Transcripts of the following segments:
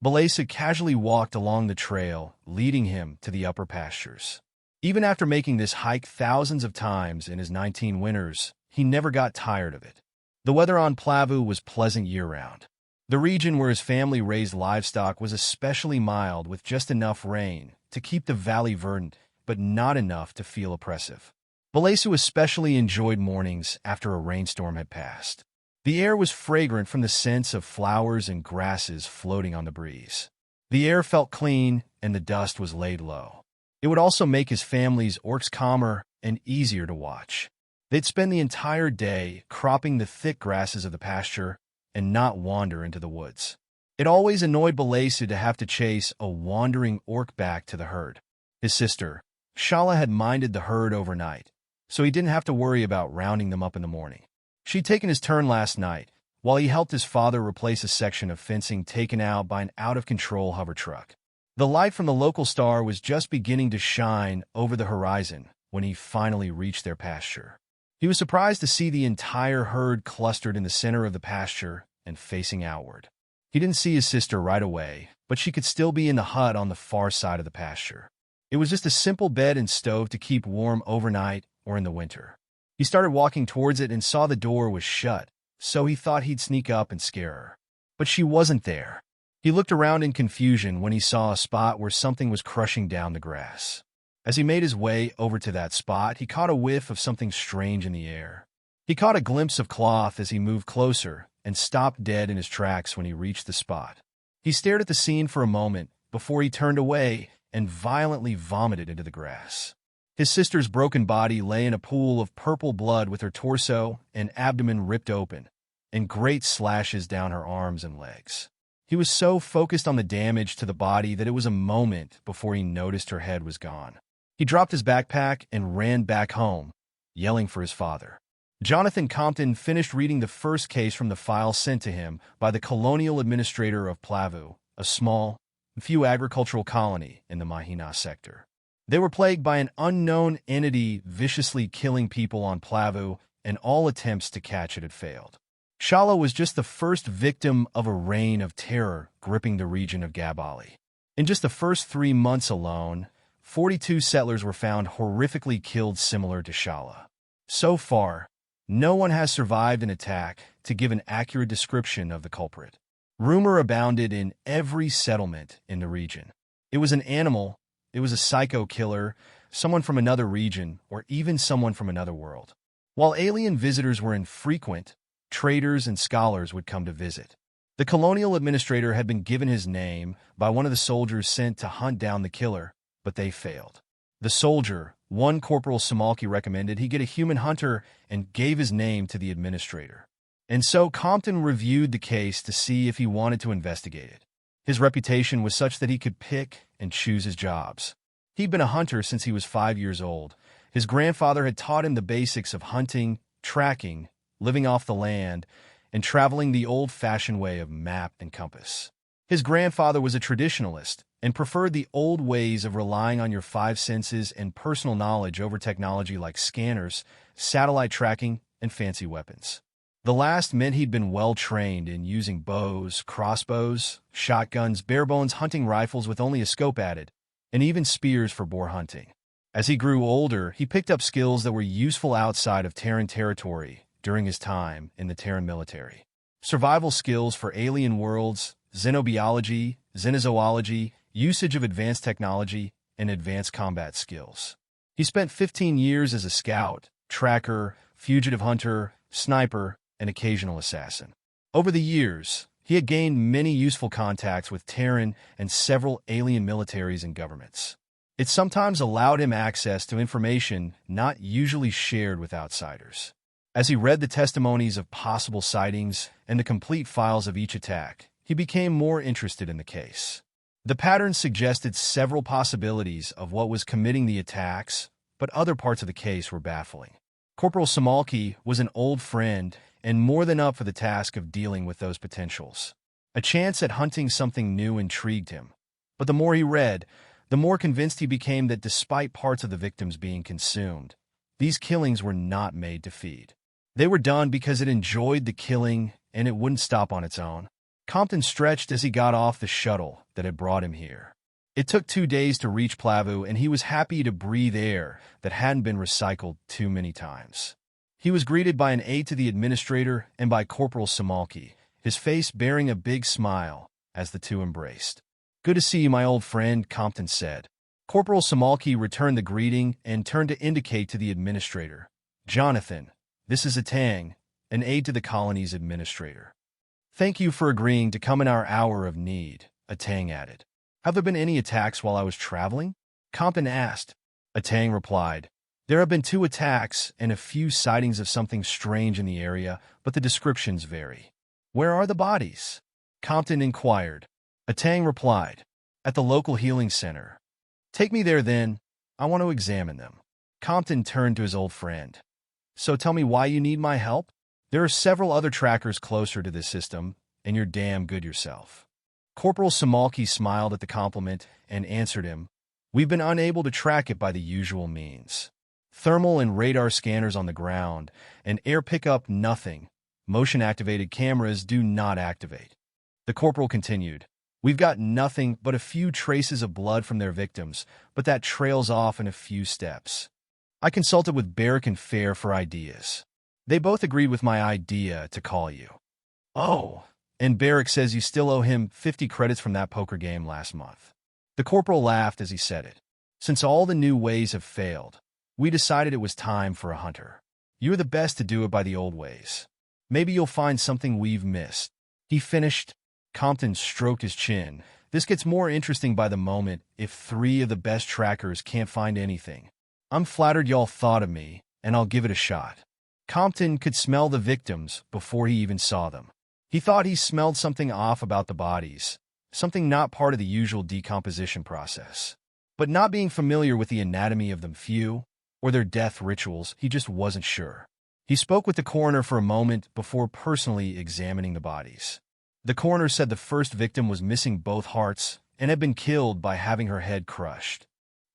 Balesa casually walked along the trail, leading him to the upper pastures. Even after making this hike thousands of times in his 19 winters, he never got tired of it. The weather on Plavu was pleasant year-round. The region where his family raised livestock was especially mild, with just enough rain to keep the valley verdant, but not enough to feel oppressive. Balesa especially enjoyed mornings after a rainstorm had passed. The air was fragrant from the scents of flowers and grasses floating on the breeze. The air felt clean, and the dust was laid low. It would also make his family's orcs calmer and easier to watch. They'd spend the entire day cropping the thick grasses of the pasture and not wander into the woods. It always annoyed Balesa to have to chase a wandering orc back to the herd. His sister, Shala, had minded the herd overnight, so he didn't have to worry about rounding them up in the morning. She'd taken his turn last night, while he helped his father replace a section of fencing taken out by an out-of-control hover truck. The light from the local star was just beginning to shine over the horizon when he finally reached their pasture. He was surprised to see the entire herd clustered in the center of the pasture and facing outward. He didn't see his sister right away, but she could still be in the hut on the far side of the pasture. It was just a simple bed and stove to keep warm overnight or in the winter. He started walking towards it and saw the door was shut, so he thought he'd sneak up and scare her. But she wasn't there. He looked around in confusion when he saw a spot where something was crushing down the grass. As he made his way over to that spot, he caught a whiff of something strange in the air. He caught a glimpse of cloth as he moved closer and stopped dead in his tracks when he reached the spot. He stared at the scene for a moment before he turned away and violently vomited into the grass. His sister's broken body lay in a pool of purple blood with her torso and abdomen ripped open, and great slashes down her arms and legs. He was so focused on the damage to the body that it was a moment before he noticed her head was gone. He dropped his backpack and ran back home, yelling for his father. Jonathan Compton finished reading the first case from the file sent to him by the colonial administrator of Plavu, a small, few agricultural colony in the Mahina sector. They were plagued by an unknown entity viciously killing people on Plavu, and all attempts to catch it had failed. Shala was just the first victim of a reign of terror gripping the region of Gabali. In just the first 3 months alone, 42 settlers were found horrifically killed similar to Shala. So far, no one has survived an attack to give an accurate description of the culprit. Rumor abounded in every settlement in the region. It was an animal, it was a psycho killer, someone from another region, or even someone from another world. While alien visitors were infrequent, traders and scholars would come to visit. The colonial administrator had been given his name by one of the soldiers sent to hunt down the killer, but they failed. The soldier, one Corporal Samalki, recommended he get a human hunter and gave his name to the administrator. And so Compton reviewed the case to see if he wanted to investigate it. His reputation was such that he could pick and choose his jobs. He'd been a hunter since he was 5 years old. His grandfather had taught him the basics of hunting, tracking, living off the land, and traveling the old-fashioned way of map and compass. His grandfather was a traditionalist and preferred the old ways of relying on your 5 senses and personal knowledge over technology like scanners, satellite tracking, and fancy weapons. The last meant he'd been well-trained in using bows, crossbows, shotguns, bare-bones hunting rifles with only a scope added, and even spears for boar hunting. As he grew older, he picked up skills that were useful outside of Terran territory during his time in the Terran military. Survival skills for alien worlds, xenobiology, xenozoology, usage of advanced technology, and advanced combat skills. He spent 15 years as a scout, tracker, fugitive hunter, sniper, and occasional assassin. Over the years, he had gained many useful contacts with Terran and several alien militaries and governments. It sometimes allowed him access to information not usually shared with outsiders. As he read the testimonies of possible sightings and the complete files of each attack, he became more interested in the case. The patterns suggested several possibilities of what was committing the attacks, but other parts of the case were baffling. Corporal Samalki was an old friend and more than up for the task of dealing with those potentials. A chance at hunting something new intrigued him, but the more he read, the more convinced he became that despite parts of the victims being consumed, these killings were not made to feed. They were done because it enjoyed the killing and it wouldn't stop on its own. Compton stretched as he got off the shuttle that had brought him here. It took 2 days to reach Plavu, and he was happy to breathe air that hadn't been recycled too many times. He was greeted by an aide to the administrator and by Corporal Samalki, his face bearing a big smile as the two embraced. "Good to see you, my old friend," Compton said. Corporal Samalki returned the greeting and turned to indicate to the administrator. "Jonathan, this is Atang, an aide to the colony's administrator. Thank you for agreeing to come in our hour of need," Atang added. "Have there been any attacks while I was traveling?" Compton asked. Atang replied, "There have been 2 attacks and a few sightings of something strange in the area, but the descriptions vary." "Where are the bodies?" Compton inquired. Atang replied, "At the local healing center." "Take me there then. I want to examine them." Compton turned to his old friend. "So tell me why you need my help?" "There are several other trackers closer to this system, and you're damn good yourself." Corporal Samalki smiled at the compliment and answered him, "We've been unable to track it by the usual means. Thermal and radar scanners on the ground, and air pickup nothing. Motion-activated cameras do not activate." The corporal continued, "We've got nothing but a few traces of blood from their victims, but that trails off in a few steps. I consulted with Barrick and Fair for ideas. They both agreed with my idea to call you." "Oh, and Barrick says you still owe him 50 credits from that poker game last month." The corporal laughed as he said it. "Since all the new ways have failed, we decided it was time for a hunter. You're the best to do it by the old ways. Maybe you'll find something we've missed." He finished. Compton stroked his chin. "This gets more interesting by the moment if 3 of the best trackers can't find anything. I'm flattered y'all thought of me, and I'll give it a shot." Compton could smell the victims before he even saw them. He thought he smelled something off about the bodies, something not part of the usual decomposition process. But not being familiar with the anatomy of them few, or their death rituals, he just wasn't sure. He spoke with the coroner for a moment before personally examining the bodies. The coroner said the first victim was missing both hearts and had been killed by having her head crushed.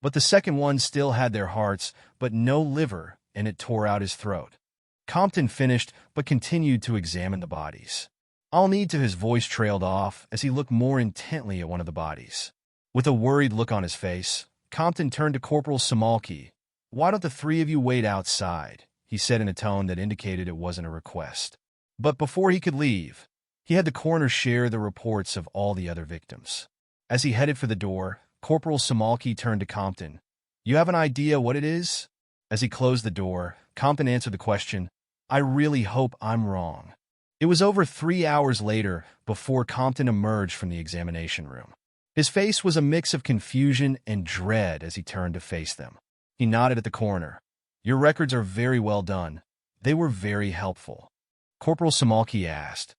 But the second one still had their hearts, but no liver, and it tore out his throat. Compton finished, but continued to examine the bodies. "I'll need to," his voice trailed off as he looked more intently at one of the bodies. With a worried look on his face, Compton turned to Corporal Samalki. "Why don't the 3 of you wait outside?" he said in a tone that indicated it wasn't a request. But before he could leave, he had the coroner share the reports of all the other victims. As he headed for the door, Corporal Samalki turned to Compton. "You have an idea what it is?" As he closed the door, Compton answered the question, "I really hope I'm wrong." It was over 3 hours later before Compton emerged from the examination room. His face was a mix of confusion and dread as he turned to face them. He nodded at the coroner. "Your records are very well done. They were very helpful." Corporal Samalki asked,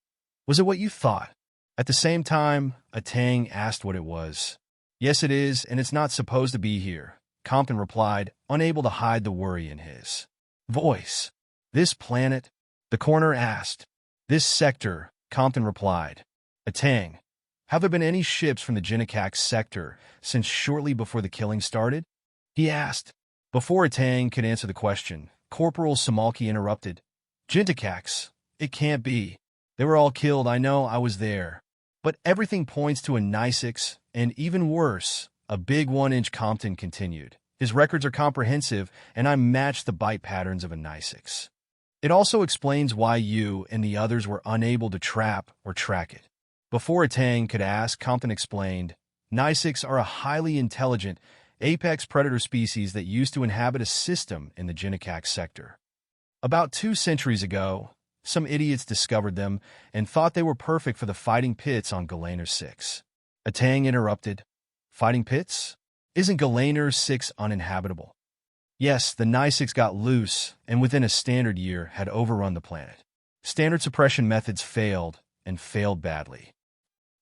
"Was it what you thought?" At the same time, Atang asked what it was. "Yes, it is, and it's not supposed to be here," Compton replied, unable to hide the worry in his voice. "This planet?" the coroner asked. "This sector," Compton replied. "Atang, have there been any ships from the Jinnakax sector since shortly before the killing started?" he asked. Before Atang could answer the question, Corporal Samalki interrupted. "Jinnakax? It can't be. They were all killed, I know, I was there. But everything points to a Nisix, and even worse, a big 1-inch," Compton continued. "His records are comprehensive, and I match the bite patterns of a Nisix. It also explains why you and the others were unable to trap or track it." Before Atang could ask, Compton explained, "Nisix are a highly intelligent, apex predator species that used to inhabit a system in the Jinnakax sector. About 2 centuries ago, some idiots discovered them and thought they were perfect for the fighting pits on Galaner 6. Atang interrupted. "Fighting pits? Isn't Galaner 6 uninhabitable?" "Yes, the Nisix got loose and within a standard year had overrun the planet. Standard suppression methods failed, and failed badly.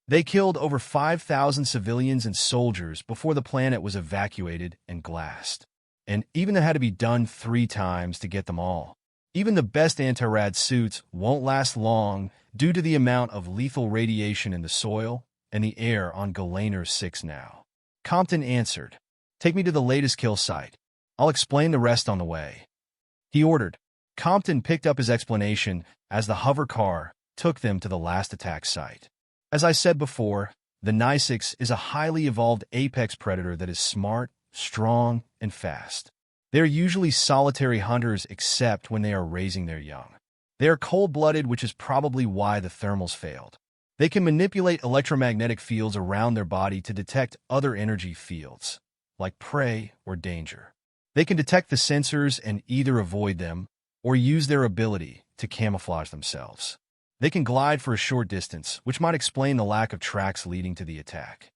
They killed over 5,000 civilians and soldiers before the planet was evacuated and glassed. And even it had to be done 3 times to get them all. Even the best anti-rad suits won't last long due to the amount of lethal radiation in the soil and the air on Galaner 6 now." Compton answered, "Take me to the latest kill site. I'll explain the rest on the way," he ordered. Compton picked up his explanation as the hover car took them to the last attack site. As I said before, the Nisix is a highly evolved apex predator that is smart, strong, and fast. They are usually solitary hunters except when they are raising their young. They are cold-blooded, which is probably why the thermals failed. They can manipulate electromagnetic fields around their body to detect other energy fields, like prey or danger. They can detect the sensors and either avoid them or use their ability to camouflage themselves. They can glide for a short distance, which might explain the lack of tracks leading to the attack.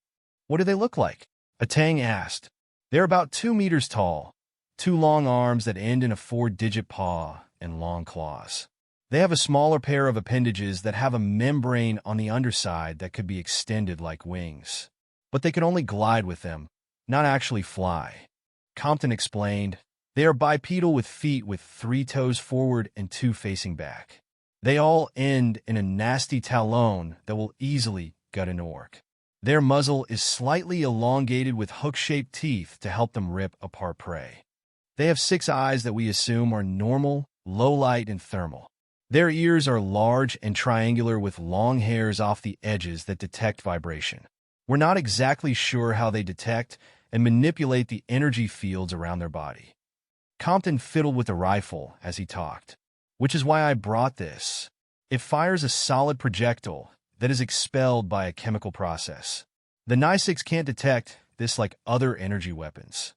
What do they look like? Atang asked. They're about 2 meters tall, 2 long arms that end in a 4-digit paw, and long claws. They have a smaller pair of appendages that have a membrane on the underside that could be extended like wings. But they can only glide with them, not actually fly. Compton explained, they are bipedal with feet with 3 toes forward and 2 facing back. They all end in a nasty talon that will easily gut an orc. Their muzzle is slightly elongated with hook-shaped teeth to help them rip apart prey. They have 6 eyes that we assume are normal, low light, and thermal. Their ears are large and triangular with long hairs off the edges that detect vibration. We're not exactly sure how they detect and manipulate the energy fields around their body. Compton fiddled with the rifle as he talked, which is why I brought this. It fires a solid projectile that is expelled by a chemical process. The Nisix can't detect this like other energy weapons.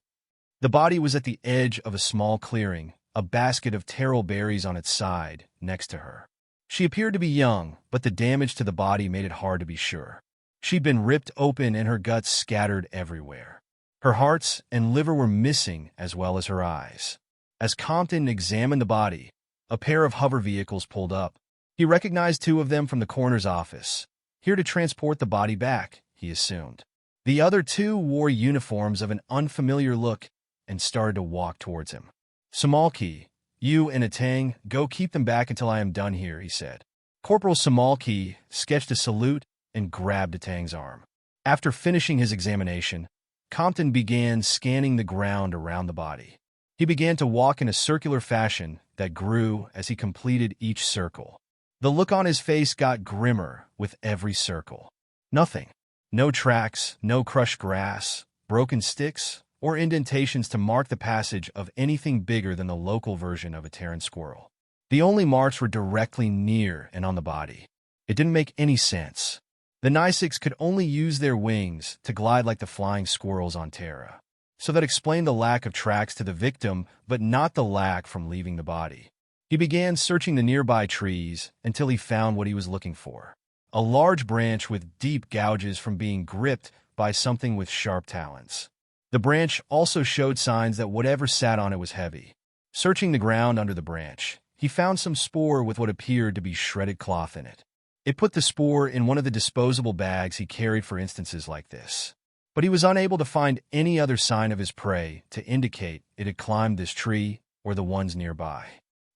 The body was at the edge of a small clearing, a basket of taro berries on its side, next to her. She appeared to be young, but the damage to the body made it hard to be sure. She'd been ripped open and her guts scattered everywhere. Her hearts and liver were missing as well as her eyes. As Compton examined the body, a pair of hover vehicles pulled up. He recognized 2 of them from the coroner's office, here to transport the body back, he assumed. The other 2 wore uniforms of an unfamiliar look and started to walk towards him. Samalki, you and Atang, go keep them back until I am done here, he said. Corporal Samalki sketched a salute and grabbed Atang's arm. After finishing his examination, Compton began scanning the ground around the body. He began to walk in a circular fashion that grew as he completed each circle. The look on his face got grimmer with every circle. Nothing. No tracks, no crushed grass, broken sticks, or indentations to mark the passage of anything bigger than the local version of a Terran squirrel. The only marks were directly near and on the body. It didn't make any sense. The Nisix could only use their wings to glide like the flying squirrels on Terra. So that explained the lack of tracks to the victim, but not the lack from leaving the body. He began searching the nearby trees until he found what he was looking for. A large branch with deep gouges from being gripped by something with sharp talons. The branch also showed signs that whatever sat on it was heavy. Searching the ground under the branch, he found some spoor with what appeared to be shredded cloth in it. It put the spoor in one of the disposable bags he carried for instances like this. But he was unable to find any other sign of his prey to indicate it had climbed this tree or the ones nearby.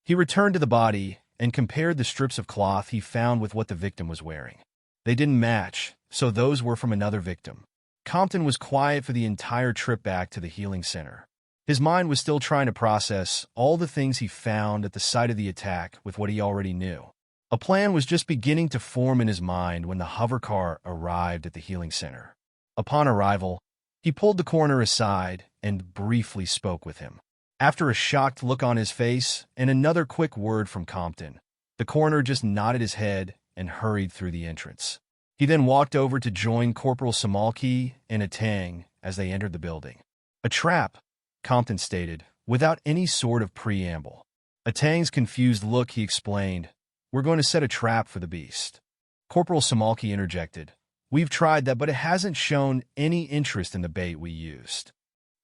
He returned to the body and compared the strips of cloth he found with what the victim was wearing. They didn't match, so those were from another victim. Compton was quiet for the entire trip back to the healing center. His mind was still trying to process all the things he found at the site of the attack with what he already knew. A plan was just beginning to form in his mind when the hover car arrived at the healing center. Upon arrival, he pulled the coroner aside and briefly spoke with him. After a shocked look on his face and another quick word from Compton, the coroner just nodded his head and hurried through the entrance. He then walked over to join Corporal Samalki and Atang as they entered the building. A trap, Compton stated, without any sort of preamble. Atang's confused look, he explained, we're going to set a trap for the beast. Corporal Samalki interjected, we've tried that, but it hasn't shown any interest in the bait we used.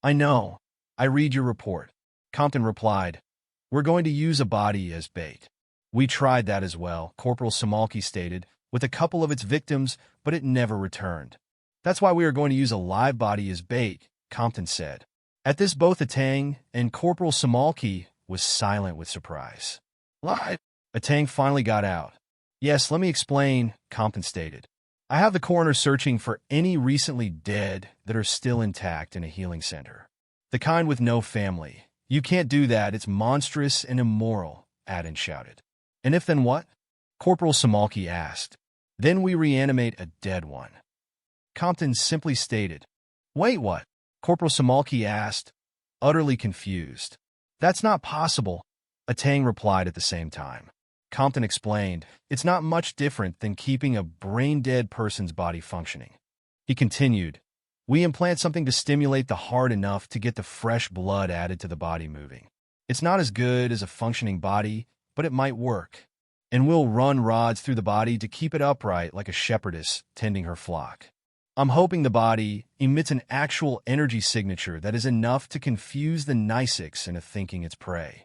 I know. I read your report. Compton replied, we're going to use a body as bait. We tried that as well, Corporal Samalki stated, with a couple of its victims, but it never returned. That's why we are going to use a live body as bait, Compton said. At this, both Atang and Corporal Samalki was silent with surprise. Live? Atang finally got out. Yes, let me explain, Compton stated. I have the coroner searching for any recently dead that are still intact in a healing center. The kind with no family. You can't do that, it's monstrous and immoral, Adin shouted. And if then what? Corporal Samalki asked. Then we reanimate a dead one. Compton simply stated. Wait, what? Corporal Samalki asked, utterly confused. That's not possible, Atang replied at the same time. Compton explained, it's not much different than keeping a brain-dead person's body functioning. He continued, we implant something to stimulate the heart enough to get the fresh blood added to the body moving. It's not as good as a functioning body, but it might work. And we'll run rods through the body to keep it upright like a shepherdess tending her flock. I'm hoping the body emits an actual energy signature that is enough to confuse the Nisics into thinking it's prey.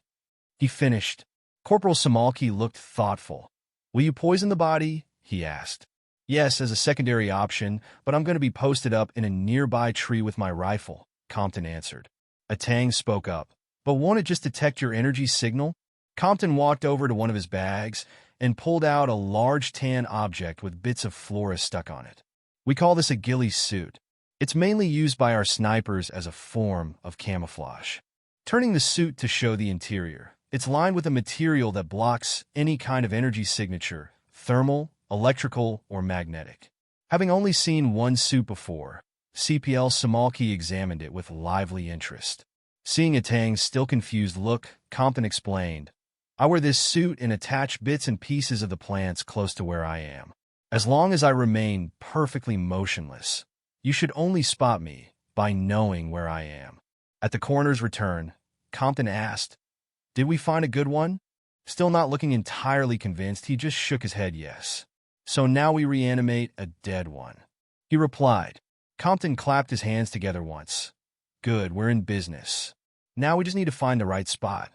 He finished. Corporal Samalki looked thoughtful. Will you poison the body? He asked. Yes, as a secondary option, but I'm going to be posted up in a nearby tree with my rifle, Compton answered. Atang spoke up. But won't it just detect your energy signal? Compton walked over to one of his bags and pulled out a large tan object with bits of flora stuck on it. We call this a ghillie suit. It's mainly used by our snipers as a form of camouflage. Turning the suit to show the interior, it's lined with a material that blocks any kind of energy signature, thermal, electrical, or magnetic. Having only seen one suit before, CPL Samalki examined it with lively interest. Seeing Atang's still confused look, Compton explained, I wear this suit and attach bits and pieces of the plants close to where I am. As long as I remain perfectly motionless, you should only spot me by knowing where I am. At the coroner's return, Compton asked, Did we find a good one? Still not looking entirely convinced, he just shook his head yes. So now we reanimate a dead one. He replied. Compton clapped his hands together once. Good, we're in business. Now we just need to find the right spot.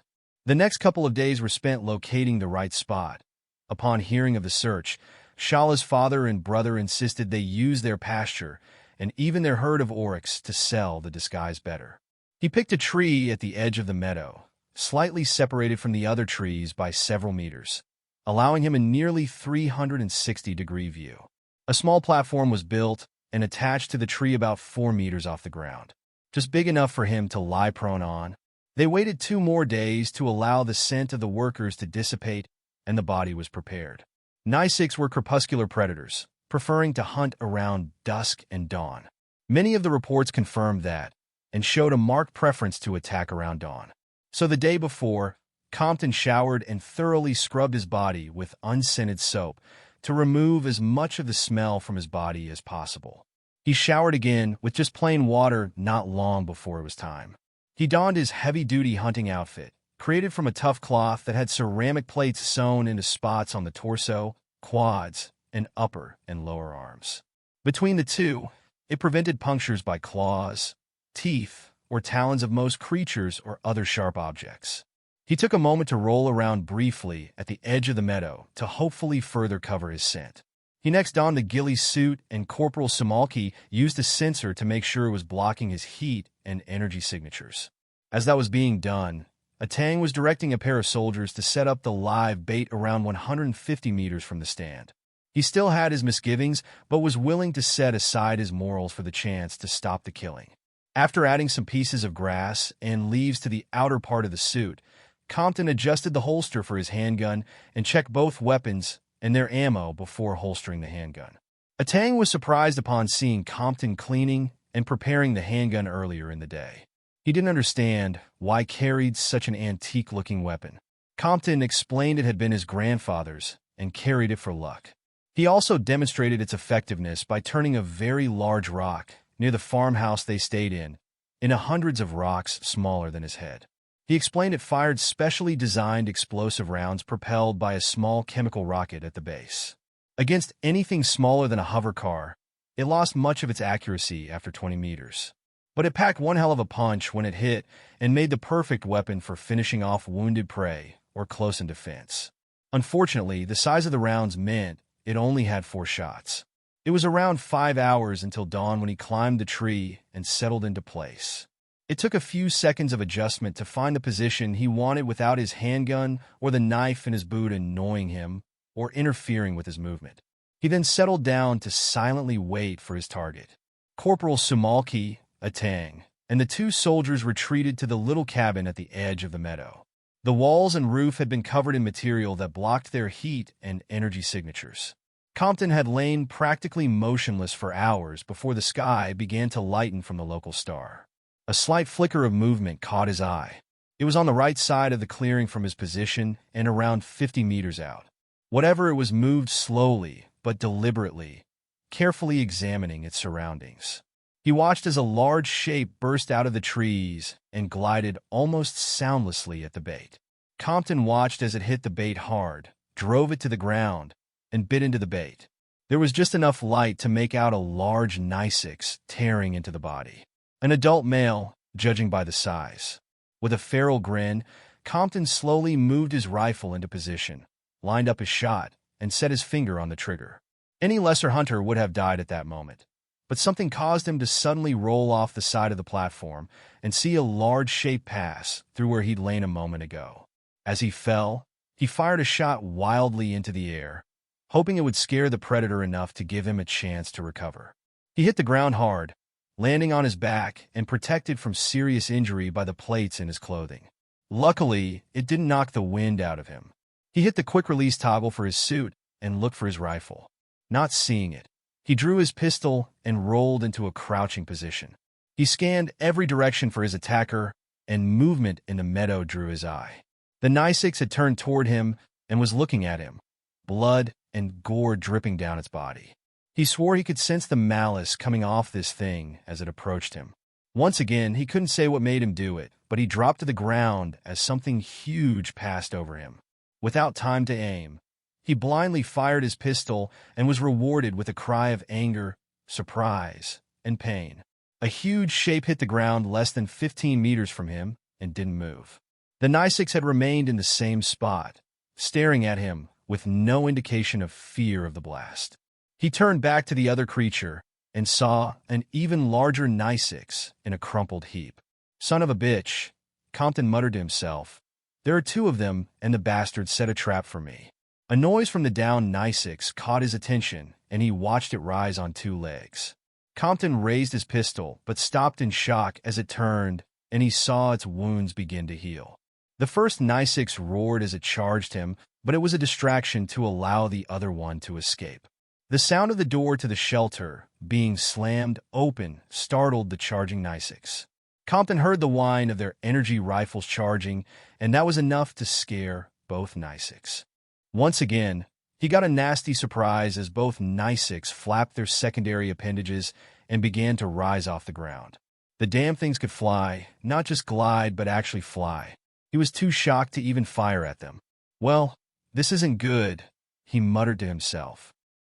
The next couple of days were spent locating the right spot. Upon hearing of the search, Shala's father and brother insisted they use their pasture and even their herd of oryx to sell the disguise better. He picked a tree at the edge of the meadow, slightly separated from the other trees by several meters, allowing him a nearly 360-degree view. A small platform was built and attached to the tree about 4 meters off the ground, just big enough for him to lie prone on. They waited 2 more days to allow the scent of the workers to dissipate, and the body was prepared. Nisics were crepuscular predators, preferring to hunt around dusk and dawn. Many of the reports confirmed that, and showed a marked preference to attack around dawn. So the day before, Compton showered and thoroughly scrubbed his body with unscented soap to remove as much of the smell from his body as possible. He showered again with just plain water not long before it was time. He donned his heavy-duty hunting outfit, created from a tough cloth that had ceramic plates sewn into spots on the torso, quads, and upper and lower arms. Between the two, it prevented punctures by claws, teeth, or talons of most creatures or other sharp objects. He took a moment to roll around briefly at the edge of the meadow to hopefully further cover his scent. He next donned the ghillie suit, and Corporal Samalki used a sensor to make sure it was blocking his heat and energy signatures. As that was being done, Atang was directing a pair of soldiers to set up the live bait around 150 meters from the stand. He still had his misgivings, but was willing to set aside his morals for the chance to stop the killing. After adding some pieces of grass and leaves to the outer part of the suit, Compton adjusted the holster for his handgun and checked both weapons and their ammo before holstering the handgun. Atang was surprised upon seeing Compton cleaning and preparing the handgun earlier in the day. He didn't understand why carried such an antique-looking weapon. Compton explained it had been his grandfather's and carried it for luck. He also demonstrated its effectiveness by turning a very large rock near the farmhouse they stayed in into hundreds of rocks smaller than his head. He explained it fired specially designed explosive rounds propelled by a small chemical rocket at the base. Against anything smaller than a hover car, it lost much of its accuracy after 20 meters. But it packed one hell of a punch when it hit and made the perfect weapon for finishing off wounded prey or close in defense. Unfortunately, the size of the rounds meant it only had 4 shots. It was around 5 hours until dawn when he climbed the tree and settled into place. It took a few seconds of adjustment to find the position he wanted without his handgun or the knife in his boot annoying him or interfering with his movement. He then settled down to silently wait for his target. Corporal Samalki, Atang, and the 2 soldiers retreated to the little cabin at the edge of the meadow. The walls and roof had been covered in material that blocked their heat and energy signatures. Compton had lain practically motionless for hours before the sky began to lighten from the local star. A slight flicker of movement caught his eye. It was on the right side of the clearing from his position and around 50 meters out. Whatever it was moved slowly but deliberately, carefully examining its surroundings. He watched as a large shape burst out of the trees and glided almost soundlessly at the bait. Compton watched as it hit the bait hard, drove it to the ground, and bit into the bait. There was just enough light to make out a large Nicex tearing into the body. An adult male, judging by the size. With a feral grin, Compton slowly moved his rifle into position, lined up his shot, and set his finger on the trigger. Any lesser hunter would have died at that moment, but something caused him to suddenly roll off the side of the platform and see a large shape pass through where he'd lain a moment ago. As he fell, he fired a shot wildly into the air, hoping it would scare the predator enough to give him a chance to recover. He hit the ground hard, landing on his back and protected from serious injury by the plates in his clothing. Luckily, it didn't knock the wind out of him. He hit the quick-release toggle for his suit and looked for his rifle. Not seeing it, he drew his pistol and rolled into a crouching position. He scanned every direction for his attacker, and movement in the meadow drew his eye. The Nicex had turned toward him and was looking at him, blood and gore dripping down its body. He swore he could sense the malice coming off this thing as it approached him. Once again, he couldn't say what made him do it, but he dropped to the ground as something huge passed over him. Without time to aim, he blindly fired his pistol and was rewarded with a cry of anger, surprise, and pain. A huge shape hit the ground less than 15 meters from him and didn't move. The Nicex had remained in the same spot, staring at him with no indication of fear of the blast. He turned back to the other creature and saw an even larger Nicex in a crumpled heap. Son of a bitch, Compton muttered to himself. There are two of them, and the bastard set a trap for me. A noise from the downed Nicex caught his attention, and he watched it rise on two legs. Compton raised his pistol, but stopped in shock as it turned, and he saw its wounds begin to heal. The first Nicex roared as it charged him, but it was a distraction to allow the other one to escape. The sound of the door to the shelter being slammed open startled the charging Nicex. Compton heard the whine of their energy rifles charging, and that was enough to scare both Nicex. Once again, he got a nasty surprise as both Nicex flapped their secondary appendages and began to rise off the ground. The damn things could fly, not just glide, but actually fly. He was too shocked to even fire at them. Well, this isn't good, he muttered to himself.